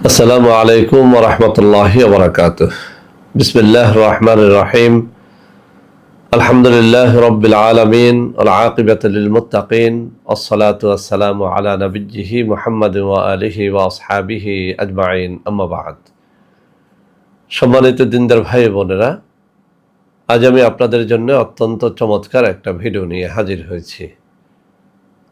আসসালামু আলাইকুম ওয়া রাহমাতুল্লাহি ওয়া বারাকাতুহু। বিসমিল্লাহির রহমানির রহিম। আলহামদুলিল্লাহি রাব্বিল আলামিন ওয়াল আকিবাতু লিল মুত্তাকিন। আসসালাতু ওয়াসসালামু আলা নাবিয়্যিহি মুহাম্মাদিন ওয়া আলিহি ওয়া আসহাবিহি আজমাইন। আম্মা বা'দ। সম্মানিত দিনদার ভাই বোনেরা, আজ আমি আপনাদের জন্য অত্যন্ত চমৎকার একটা ভিডিও নিয়ে হাজির হয়েছি।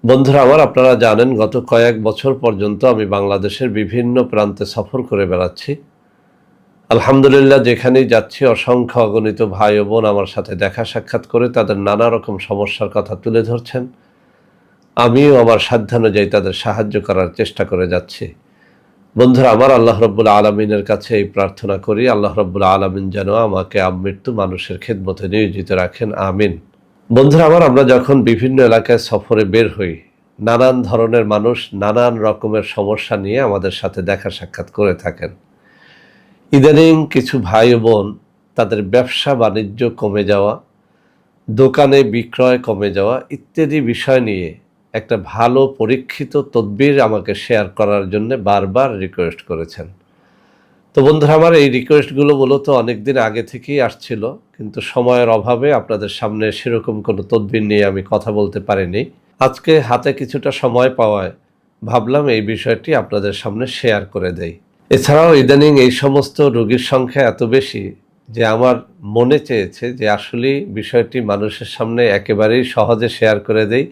বন্ধুরা আমার, আপনারা জানেন গত কয়েক বছর পর্যন্ত আমি বাংলাদেশের বিভিন্ন প্রান্তে সফর করে বেড়াচ্ছি। আলহামদুলিল্লাহ, যেখানেই যাচ্ছি অসংখ্য অগণিত ভাই ও বোন আমার সাথে দেখা সাক্ষাৎ করে তাদের নানা রকম সমস্যার কথা তুলে ধরছেন। আমিও আমার সাধ্যানুযায়ী তাদের সাহায্য করার চেষ্টা করে যাচ্ছি। বন্ধুরা আমার, আল্লাহ রব্বুল আলমিনের কাছে এই প্রার্থনা করি, আল্লাহ রব্বুল আলমিন যেন আমাকে আমৃত্যু মানুষের খেদমতে নিয়োজিত রাখেন, আমিন। বন্ধুরা আমার, আমরা যখন বিভিন্ন এলাকায় সফরে বের হই, নানান ধরনের মানুষ নানান রকমের সমস্যা নিয়ে আমাদের সাথে দেখা সাক্ষাৎ করে থাকেন। ইদানিং কিছু ভাই বোন তাদের ব্যবসা বাণিজ্য কমে যাওয়া, দোকানে বিক্রয় কমে যাওয়া ইত্যাদি বিষয় নিয়ে একটা ভালো পরীক্ষিত তদবির আমাকে শেয়ার করার জন্য বারবার রিকোয়েস্ট করেছেন। তো বন্ধুরা আমার, এই রিকোয়েস্টগুলো মূলত অনেক দিন আগে থেকেই আসছিল, কিন্তু সময়ের অভাবে আপনাদের সামনে সেরকম কোনো তদবির নিয়ে আমি কথা বলতে পারিনি। আজকে হাতে কিছুটা সময় পাওয়ায় ভাবলাম এই বিষয়টি আপনাদের সামনে শেয়ার করে দেই। এছাড়াও ইদানিং এই সমস্ত রোগীর সংখ্যা এত বেশি যে আমার মনে চেয়েছে যে আসলে বিষয়টি মানুষের সামনে একেবারেই সহজে শেয়ার করে দেই,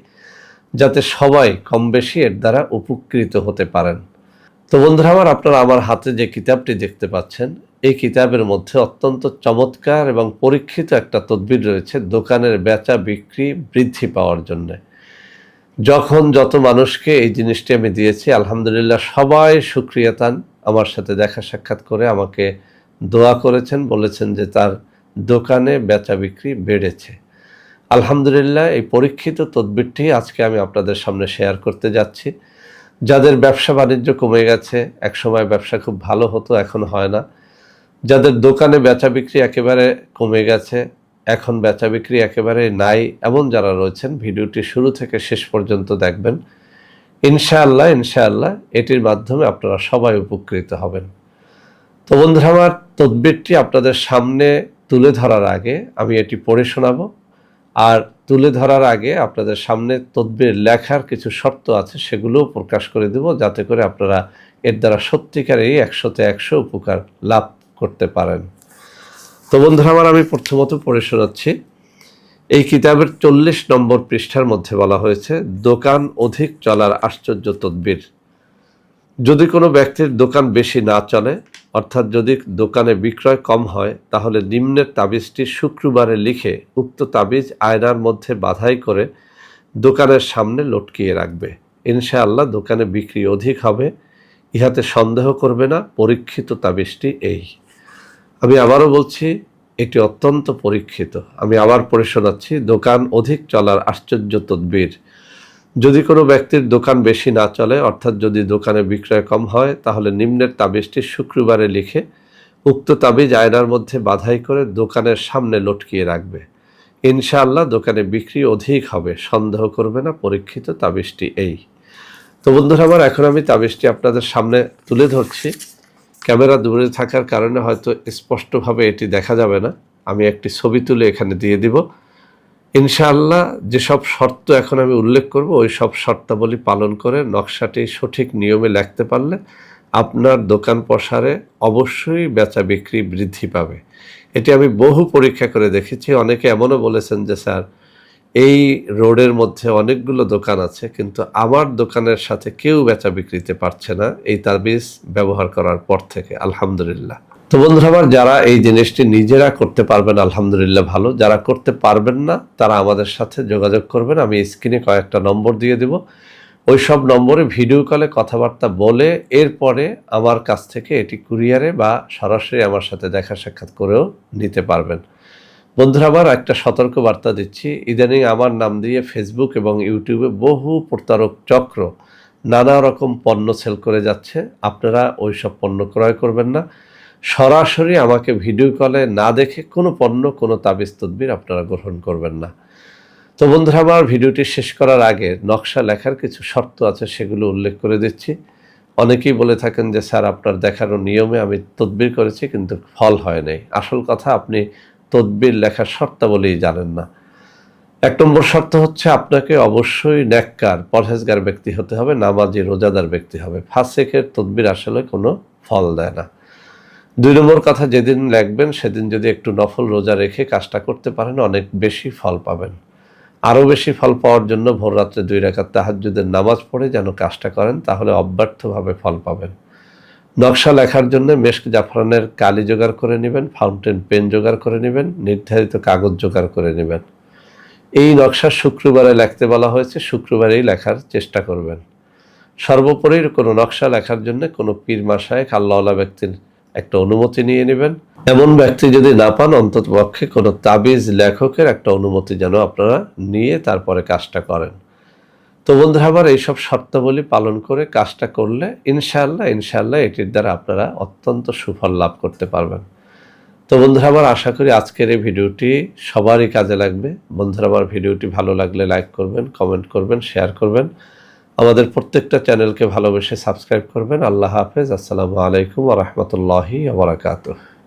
যাতে সবাই কম বেশি এর দ্বারা উপকৃত হতে পারেন। তো বন্ধুরা আমার, আপনারা আমার হাতে যে কিতাবটি দেখতে পাচ্ছেন, এই কিতাবের মধ্যে অত্যন্ত চমৎকার এবং পরীক্ষিত একটা তদবির রয়েছে দোকানের বেচা বিক্রি বৃদ্ধি পাওয়ার জন্য। যখন যত মানুষকে এই জিনিসটি আমি দিয়েছি, আলহামদুলিল্লাহ সবাই শুকরিয়াতান আমার সাথে দেখা সাক্ষাৎ করে আমাকে দোয়া করেছেন, বলেছেন যে তার দোকানে বেচা বিক্রি বেড়েছে। আলহামদুলিল্লাহ, এই পরীক্ষিত তদবিরটি আজকে আমি আপনাদের সামনে শেয়ার করতে যাচ্ছি। যাদের ব্যবসা বাণিজ্য কমে গেছে, একসময় ব্যবসা খুব ভালো হতো, এখন হয় না, যাদের দোকানে বেচা বিক্রি একেবারে কমে গেছে, এখন বেচা বিক্রি একেবারে নাই, এমন যারা রয়েছেন, ভিডিওটি শুরু থেকে শেষ পর্যন্ত দেখবেন। ইনশাআল্লাহ ইনশাআল্লাহ এটির মাধ্যমে আপনারা সবাই উপকৃত হবেন। তো বন্ধুরা আমার, তদবিরটি আপনাদের সামনে তুলে ধরার আগে আমি এটি পড়ে শোনাবো, আর তুলে ধরার আগে আপনাদের সামনে তদবির লেখার কিছু শর্ত আছে, সেগুলোও প্রকাশ করে দেব, যাতে করে আপনারা এর দ্বারা সত্যিকারেই 100তে 100 উপকার লাভ করতে পারেন। তো বন্ধুরা আমার, আমি প্রথমত পড়ে শোনাচ্ছি। এই কিতাবের 40 নম্বর পৃষ্ঠার মধ্যে বলা হয়েছে, দোকান অধিক চলার আশ্চর্য তদবির। যদি কোনো ব্যক্তির দোকান বেশি না চলে, অর্থাৎ যদি দোকানে বিক্রয় কম হয়, তাহলে নিম্নের তাবিজটি শুক্রবারে লিখে উক্ত তাবিজ আয়নার মধ্যে বাঁধাই করে দোকানের সামনে লটকিয়ে রাখবে। ইনশাআল্লাহ দোকানে বিক্রি অধিক হবে, ইহাতে সন্দেহ করবে না। পরীক্ষিত তাবিজটি এই। আমি আবারও বলছি, এটি অত্যন্ত পরীক্ষিত। আমি আবার পড়ে শোনাচ্ছি। দোকান অধিক চলার আশ্চর্য তদবির। যদি কোনো ব্যক্তির দোকান বেশি না চলে, অর্থাৎ যদি দোকানে বিক্রয় কম হয়, তাহলে নিম্নের তাবিজটি শুক্রবারে লিখে উক্ত তাবিজ আয়নার মধ্যে বাঁধাই করে দোকানের সামনে লটকিয়ে রাখবে। ইনশাআল্লাহ দোকানে বিক্রি অধিক হবে, সন্দেহ করবে না। পরীক্ষিত তাবিজটি এই। তো বন্ধুরা আমার, এখন আমি তাবিজটি আপনাদের সামনে তুলে ধরছি। ক্যামেরা দূরে থাকার কারণে হয়তো স্পষ্টভাবে এটি দেখা যাবে না, আমি একটি ছবি তুলে এখানে দিয়ে দিব। ইনশাআল্লাহ যেসব শর্ত এখন আমি উল্লেখ করব, ওই সব শর্তাবলী পালন করে নকশাটি সঠিক নিয়মে লিখতে পারলে আপনার দোকান পসারে অবশ্যই বেচা বিক্রি বৃদ্ধি পাবে। এটি আমি বহু পরীক্ষা করে দেখেছি। অনেকে এমনও বলেছেন যে স্যার, এই রোডের মধ্যে অনেকগুলো দোকান আছে, কিন্তু আমার দোকানের সাথে কেউ বেচা বিক্রিতে পারছে না এই তাবিজ ব্যবহার করার পর থেকে। আলহামদুলিল্লাহ। তো বন্ধুরা আমার, যারা এই জিনিসটি নিজেরা করতে পারবেন আলহামদুলিল্লাহ ভালো, যারা করতে পারবেন না তারা আমাদের সাথে যোগাযোগ করবেন। আমি স্ক্রিনে কয়েকটা নম্বর দিয়ে দেব, ওই সব নম্বরে ভিডিও কলে কথাবার্তা বলে এরপরে আমার কাছ থেকে এটি কুরিয়ারে বা সরাসরি আমার সাথে দেখা সাক্ষাৎ করেও নিতে পারবেন। বন্ধুরা আমার, একটা সতর্ক বার্তা দিচ্ছি। ইদানিং আমার নাম দিয়ে ফেসবুক এবং ইউটিউবে বহু প্রতারক চক্র নানা রকম পণ্য সেল করে যাচ্ছে। আপনারা ওই সব পণ্য ক্রয় করবেন না। সরাসরি আমাকে ভিডিও কলে না দেখে কোনো পণ্য, কোনো তাবিজ তদবির আপনারা গ্রহণ করবেন না। তো বন্ধুরা আমার, ভিডিওটি শেষ করার আগে নকশা লেখার কিছু শর্ত আছে, সেগুলো উল্লেখ করে দিচ্ছি। অনেকেই বলে থাকেন যে স্যার আপনার দেখানো নিয়মে আমি তদবির করেছি কিন্তু ফল হয় নাই। আসল কথা আপনি তদবির লেখার শর্তাবলীই জানেন না। ১ নম্বর শর্ত হচ্ছে আপনাকে অবশ্যই নেককার, পরহেজগার ব্যক্তি হতে হবে, নামাজি, রোজাদার ব্যক্তি হবে। ফাসেকের তদবির আসলে কোনো ফল দেয় না। ২ নম্বর কথা, যেদিন লেখবেন সেদিন যদি একটু নফল রোজা রেখে কাজটা করতে পারেন অনেক বেশি ফল পাবেন। আরও বেশি ফল পাওয়ার জন্য ভোর রাত্রে ২ রাকাত তাহাজ্জুদের নামাজ পড়ে যেন কাজটা করেন, তাহলে অব্যর্থভাবে ফল পাবেন। নকশা লেখার জন্য মেশক জাফরানের কালি জোগাড় করে নেবেন, ফাউন্টেন পেন জোগাড় করে নেবেন, নির্ধারিত কাগজ জোগাড় করে নেবেন। এই নকশা শুক্রবারে লিখতে বলা হয়েছে, শুক্রবারেই লেখার চেষ্টা করবেন। সর্বোপরি কোনো নকশা লেখার জন্য কোনো পীর মাশায়েখ আল্লাহওয়ালা ব্যক্তির একটা অনুমতি নিয়ে নেবেন। এমন ব্যক্তি যদি না পান অন্ততপক্ষে কোনো তাবিজ লেখকের একটা অনুমতি যেন আপনারা নিয়ে তারপরে কাজটা করেন। তো বন্ধুরা আমার এইসব শর্তাবলী পালন করে কাজটা করলে ইনশাআল্লাহ এটির দ্বারা আপনারা অত্যন্ত সুফল লাভ করতে পারবেন। তো বন্ধুরা আমার আশা করি আজকের এই ভিডিওটি সবারই কাজে লাগবে। বন্ধুরা আমার ভিডিওটি ভালো লাগলে লাইক করবেন, কমেন্ট করবেন, শেয়ার করবেন। আমাদের প্রত্যেকটা চ্যানেলকে ভালোবেসে সাবস্ক্রাইব করবেন। আল্লাহ হাফেজ। আসসালামু আলাইকুম ওয়া রাহমাতুল্লাহি ওয়া বারাকাতুহু।